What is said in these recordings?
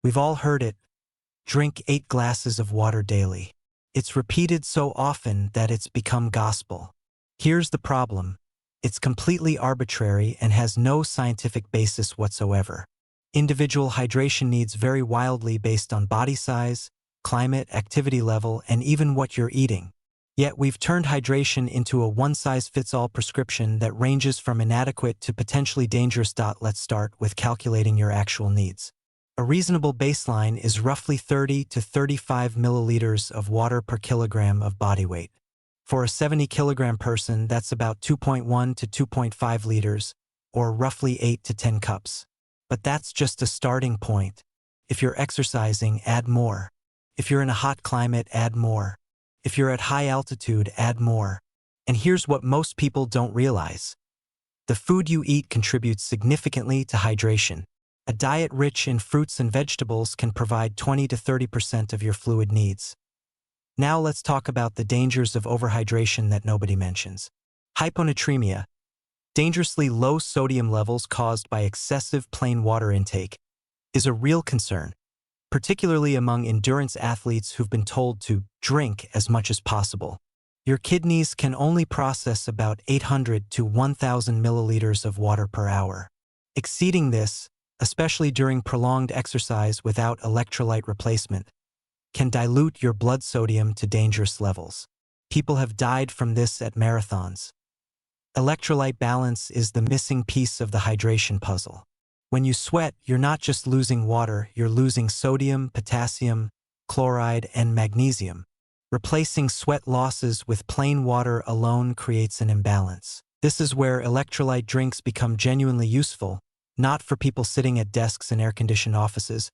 We've all heard it. Drink 8 glasses of water daily. It's repeated so often that it's become gospel. Here's the problem. It's completely arbitrary and has no scientific basis whatsoever. Individual hydration needs vary wildly based on body size, climate, activity level, and even what you're eating. Yet we've turned hydration into a one-size-fits-all prescription that ranges from inadequate to potentially dangerous. Let's start with calculating your actual needs. A reasonable baseline is roughly 30 to 35 milliliters of water per kilogram of body weight. For a 70-kilogram person, that's about 2.1 to 2.5 liters, or roughly 8 to 10 cups. But that's just a starting point. If you're exercising, add more. If you're in a hot climate, add more. If you're at high altitude, add more. And here's what most people don't realize. The food you eat contributes significantly to hydration. A diet rich in fruits and vegetables can provide 20 to 30% of your fluid needs. Now let's talk about the dangers of overhydration that nobody mentions. Hyponatremia, dangerously low sodium levels caused by excessive plain water intake, is a real concern, particularly among endurance athletes who've been told to drink as much as possible. Your kidneys can only process about 800 to 1,000 milliliters of water per hour. Exceeding this, especially during prolonged exercise without electrolyte replacement, can dilute your blood sodium to dangerous levels. People have died from this at marathons. Electrolyte balance is the missing piece of the hydration puzzle. When you sweat, you're not just losing water, you're losing sodium, potassium, chloride, and magnesium. Replacing sweat losses with plain water alone creates an imbalance. This is where electrolyte drinks become genuinely useful, not for people sitting at desks in air-conditioned offices,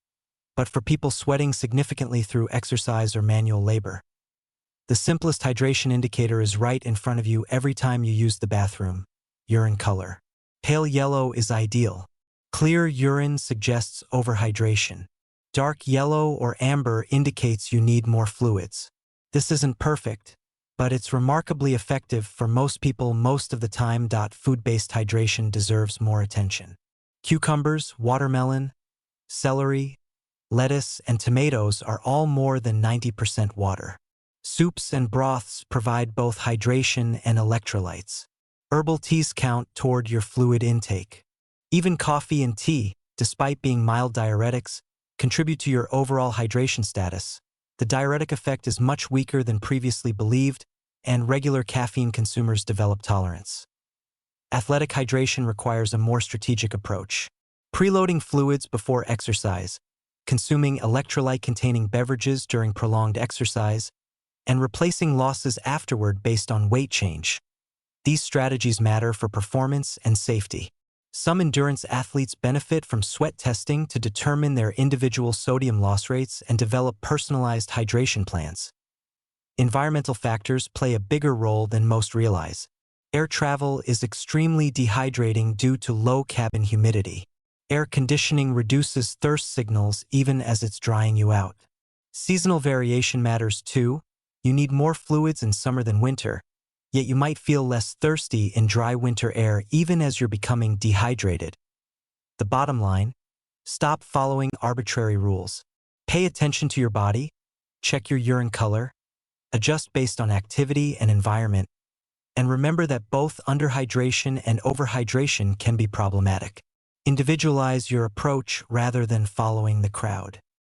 but for people sweating significantly through exercise or manual labor. The simplest hydration indicator is right in front of you every time you use the bathroom: urine color. Pale yellow is ideal. Clear urine suggests overhydration. Dark yellow or amber indicates you need more fluids. This isn't perfect, but it's remarkably effective for most people most of the time. Food-based hydration deserves more attention. Cucumbers, watermelon, celery, lettuce, and tomatoes are all more than 90% water. Soups and broths provide both hydration and electrolytes. Herbal teas count toward your fluid intake. Even coffee and tea, despite being mild diuretics, contribute to your overall hydration status. The diuretic effect is much weaker than previously believed, and regular caffeine consumers develop tolerance. Athletic hydration requires a more strategic approach. Preloading fluids before exercise, consuming electrolyte-containing beverages during prolonged exercise, and replacing losses afterward based on weight change. These strategies matter for performance and safety. Some endurance athletes benefit from sweat testing to determine their individual sodium loss rates and develop personalized hydration plans. Environmental factors play a bigger role than most realize. Air travel is extremely dehydrating due to low cabin humidity. Air conditioning reduces thirst signals even as it's drying you out. Seasonal variation matters too. You need more fluids in summer than winter, yet you might feel less thirsty in dry winter air even as you're becoming dehydrated. The bottom line: stop following arbitrary rules. Pay attention to your body, check your urine color, adjust based on activity and environment, and remember that both underhydration and overhydration can be problematic. Individualize your approach rather than following the crowd.